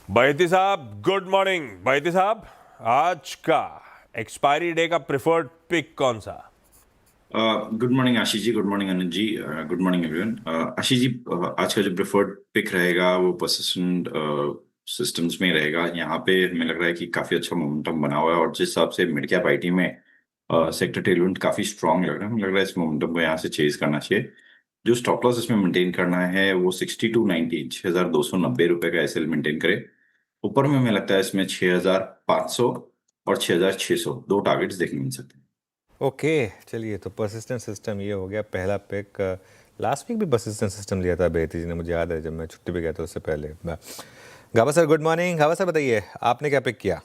बैती साहब good morning. Baiti साहब, आज का एक्सपायरी डे का प्रिफर्ड पिक कौन सा? Good morning Ashish ji, good morning Anil ji, good morning everyone. Ashish जी, आज का जो प्रेफर्ड पिक रहेगा वो परसिस्टेंट सिस्टम्स में रहेगा। यहाँ पे हमें लग रहा है कि काफी अच्छा मोमेंटम बना हुआ है और जिस हिसाब से मिड कैप आईटी में सेक्टर टेलविंड काफी स्ट्रांग लग रहा है, हमें लग रहा है इस मोमेंटम को यहाँ से चेज करना चाहिए। जो स्टॉप लॉस इसमें मेंटेन करना है वो 6290 6290 रुपए का एसएल मेंटेन करे। ऊपर में हमें लगता है इसमें 6500 और 6600 दो टारगेट्स देखने मिल सकते हैं। ओके, चलिए, तो परसिस्टेंट सिस्टम ये हो गया पहला पिक। लास्ट वीक भी परसिस्टेंट सिस्टम लिया था बेहती जी ने, मुझे याद है जब मैं छुट्टी पे गया था उससे पहले। गावा सर गुड मॉर्निंग। गावा सर बताइए, आपने क्या पिक किया?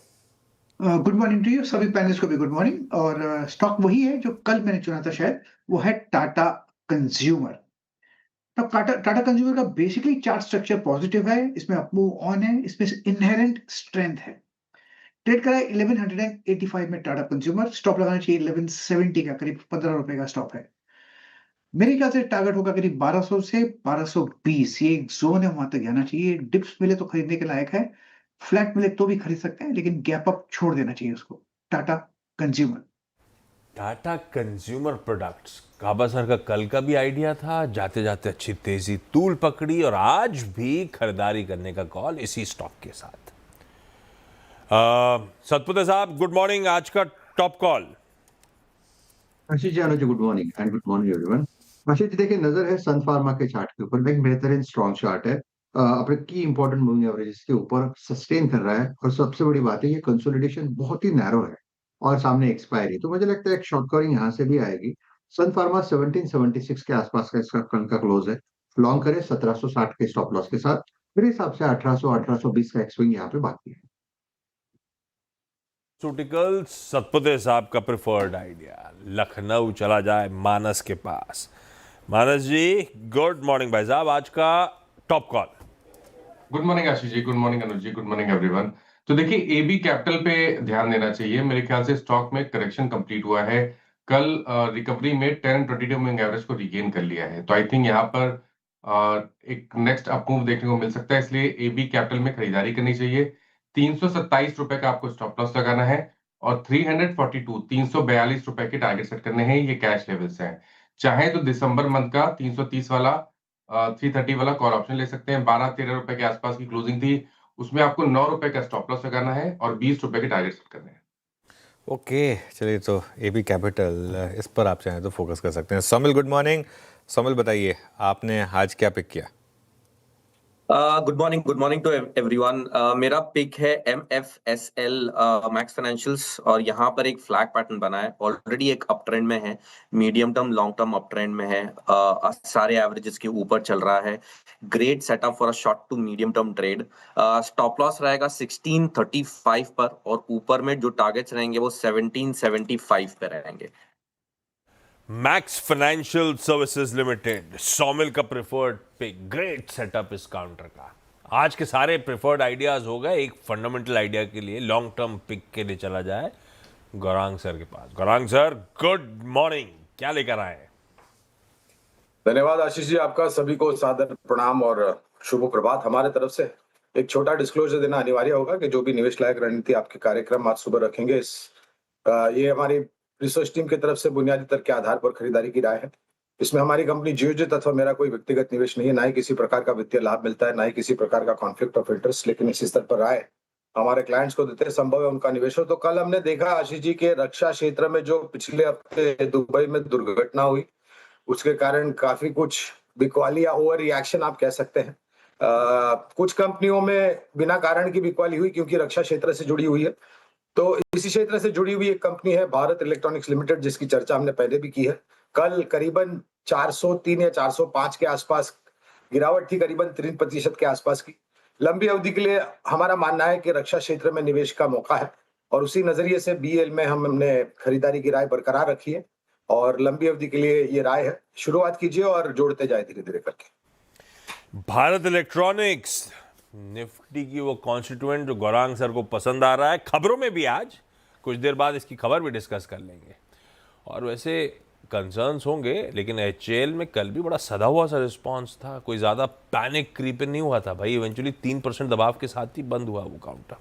गुड मॉर्निंग टू यू सभी पैनलिस्ट को भी गुड मॉर्निंग। और स्टॉक वही है जो कल मैंने चुना था, शायद वो है टाटा कंज्यूमर। तो टाटा टाटा कंज्यूमर का बेसिकली चार्ट स्ट्रक्चर पॉजिटिव है, इसमें अपमूव ऑन है, इसमें इनहेरेंट स्ट्रेंथ है। ट्रेड करा है 1185 में टाटा कंज्यूमर, स्टॉप लगाना चाहिए 1170 का, करीब 15 रुपए का स्टॉप है। मेरे ख्याल से टारगेट होगा करीब 1200 से 1220, ये एक जोन है, वहां तक जाना चाहिए। डिप्स मिले तो खरीदने के लायक है, फ्लैट मिले तो भी खरीद सकते हैं, लेकिन गैप अप छोड़ देना चाहिए उसको। Tata consumer. Tata consumer products, काबा सर का कल का भी आइडिया था, जाते जाते अच्छी तेजी तूल पकड़ी और आज भी खरीदारी करने का कॉल इसी स्टॉक के साथ। सतपुते साहब गुड मॉर्निंग, आज का top call. Ashish ji, Anuj good morning and good morning everyone. Ashish ji देखिए, नजर है सन फार्मा के चार्ट के ऊपर, एक बेहतरीन स्ट्रॉन्ग चार्ट है। अपने की इंपॉर्टेंट मूविंग एवरेजेस के ऊपर सस्टेन कर रहा है और सबसे बड़ी बात है ये कंसोलिडेशन बहुत ही नैरो है और सामने एक्सपायरी, तो मुझे लगता है एक शॉर्ट कवरिंग यहाँ से भी आएगी। सन फार्मा 1776 के आसपास का इसका कल का क्लोज है। लॉन्ग करे 1760 के स्टॉप लॉस के साथ। मेरे हिसाब से 1800 1820 का एक्सविंग यहाँ पे बाकी है। सूटिकल्स, सतपुते साहब का प्रिफर्ड आइडिया, लखनऊ चला जाए मानस के पास। मानस जी गुड मॉर्निंग भाई साहब, आज का top call. Good morning Ashish ji, good morning अनुज जी, गुड मॉर्निंग एवरीवन। तो देखिए, एबी कैपिटल पे ध्यान देना चाहिए। मेरे ख्याल से स्टॉक में करेक्शन कंप्लीट हुआ है। कल रिकवरी में 10-22 मूविंग एवरेज को रिगेन कर लिया है, तो आई थिंक यहाँ पर एक नेक्स्ट अप मूव देखने को मिल सकता है, इसलिए एबी कैपिटल में खरीदारी करनी चाहिए। 327 रुपए का आपको स्टॉप लॉस लगाना है और 342 रुपए के टारगेट सेट करने हैं। ये कैश लेवल्स हैं। चाहे तो दिसंबर मंथ का 330 वाला 330 वाला कॉल ऑप्शन ले सकते हैं। 12-13 रुपए के आसपास की क्लोजिंग थी, उसमें आपको 9 रुपए का स्टॉप लॉस लगाना है और 20 रुपए के टारगेट सेट करने हैं। ओके, चलिए, तो एबी कैपिटल, इस पर आप चाहें तो फोकस कर सकते हैं। Somil good morning. सोमिल बताइए, आपने आज क्या पिक किया? Good morning to everyone. मेरा पिक है MFSL मैक्स फाइनेंशियल्स, और यहाँ पर एक फ्लैग पैटर्न बना है, ऑलरेडी एक अप ट्रेंड में है, medium term long term up trend में है, सारे एवरेजेस के ऊपर चल रहा है। Great setup for a short to medium term trade. Stop loss रहेगा 1635 पर, और ऊपर में जो टारगेट्स रहेंगे वो 1775 पे रहेंगे। Max financial services limited, Somil का प्रिफर्ड पिक, ग्रेट सेटअप इस काउंटर का। आज के सारे प्रिफर्ड आइडियाज हो गए। एक फंडामेंटल आइडिया के लिए, लॉन्ग टर्म पिक के लिए चला जाए गौरांग सर के पास। गौरांग सर गुड मॉर्निंग, क्या लेकर आए? धन्यवाद आशीष जी, आपका सभी को सादर प्रणाम और शुभ प्रभात हमारे तरफ से। एक छोटा डिस्क्लोजर देना अनिवार्य होगा कि जो भी निवेश लायक रणनीति आपके कार्यक्रम आज सुबह रखेंगे, ये हमारी रिसर्च टीम की तरफ से बुनियादी तर्क के आधार पर खरीदारी की राय है। इसमें हमारी कंपनी जियोजित अथवा मेरा कोई व्यक्तिगत निवेश नहीं है, ना ही किसी प्रकार का वित्तीय लाभ मिलता है, ना ही किसी प्रकार का कॉन्फ्लिक्ट ऑफ इंटरेस्ट। लेकिन इसी स्तर पर राय हमारे क्लाइंट्स को देते हैं, संभव है उनका निवेश हो। तो कल हमने देखा आशीष जी के रक्षा क्षेत्र में जो पिछले हफ्ते दुबई में दुर्घटना हुई, उसके कारण काफी कुछ बिकवाली या ओवर रिएक्शन आप कह सकते हैं। कुछ कंपनियों में बिना कारण की बिकवाली हुई क्योंकि रक्षा क्षेत्र से जुड़ी हुई है। तो इसी क्षेत्र से जुड़ी हुई एक कंपनी है भारत इलेक्ट्रॉनिक्स लिमिटेड, जिसकी चर्चा हमने पहले भी की है। कल करीबन 403 या 405 के आसपास गिरावट थी, करीबन 3% के आसपास की। लंबी अवधि के लिए हमारा मानना है कि रक्षा क्षेत्र में निवेश का मौका है, और उसी नजरिए से बीएल में हमने खरीदारी की राय बरकरार रखी है, और लंबी अवधि के लिए ये राय है। शुरुआत कीजिए और जोड़ते जाए धीरे धीरे करके। भारत इलेक्ट्रॉनिक्स, निफ्टी की वो कॉन्स्टिट्यूएंट जो गौरांग सर को पसंद आ रहा है। खबरों में भी आज कुछ देर बाद इसकी खबर भी डिस्कस कर लेंगे। और वैसे कंसर्न्स होंगे, लेकिन एचएएल में कल भी बड़ा सदा हुआ सा रिस्पांस था, कोई ज़्यादा पैनिक क्रीपिंग नहीं हुआ था भाई। इवेंचुअली 3% दबाव के साथ ही बंद हुआ वो काउंटर।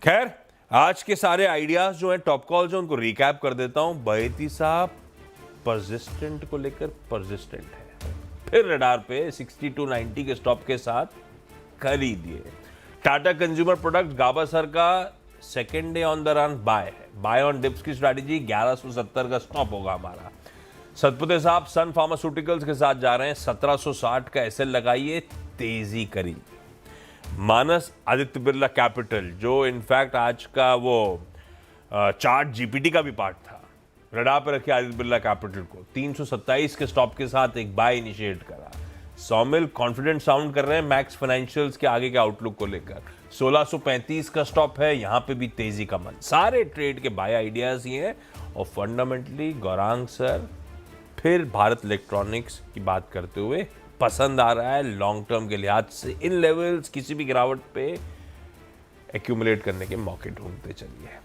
खैर, आज के सारे आइडियाज जो हैं, टॉप कॉल्स हैं, उनको रिकैप कर देता हूं। बहेती साहब परसिस्टेंट को लेकर परसिस्टेंट है, फिर रडार पे 6290 के स्टॉप के साथ खरीदिए। टाटा कंज्यूमर प्रोडक्ट गाबा सर का second day on the run by है, बाय ऑन डिप्स की स्ट्रैटेजी 1170 का स्टॉप होगा हमारा। सतपुते साहब सन फार्मास्यूटिकल्स के साथ जा रहे हैं, 1760 का एसएल लगाइए, तेजी करी। मानस आदित्य बिरला कैपिटल, जो इनफैक्ट आज का वो चार्ट जीपीटी का भी पार्ट था, रडार पर रखे आदित्य बिरला कैपिटल को 327 के स्टॉप के साथ एक बाय इनिशिएट करा। सौमिल कॉन्फिडेंट साउंड कर रहे हैं मैक्स फाइनेंशियल्स के आगे के आउटलुक को लेकर, 1635 का स्टॉप है, यहां पे भी तेजी का मन। सारे ट्रेड के बाय आइडियाज ही हैं और फंडामेंटली गौरांग सर फिर भारत इलेक्ट्रॉनिक्स की बात करते हुए पसंद आ रहा है लॉन्ग टर्म के लिहाज से। इन लेवल्स किसी भी गिरावट पे एक्यूमुलेट करने के मौके ढूंढते चलिए।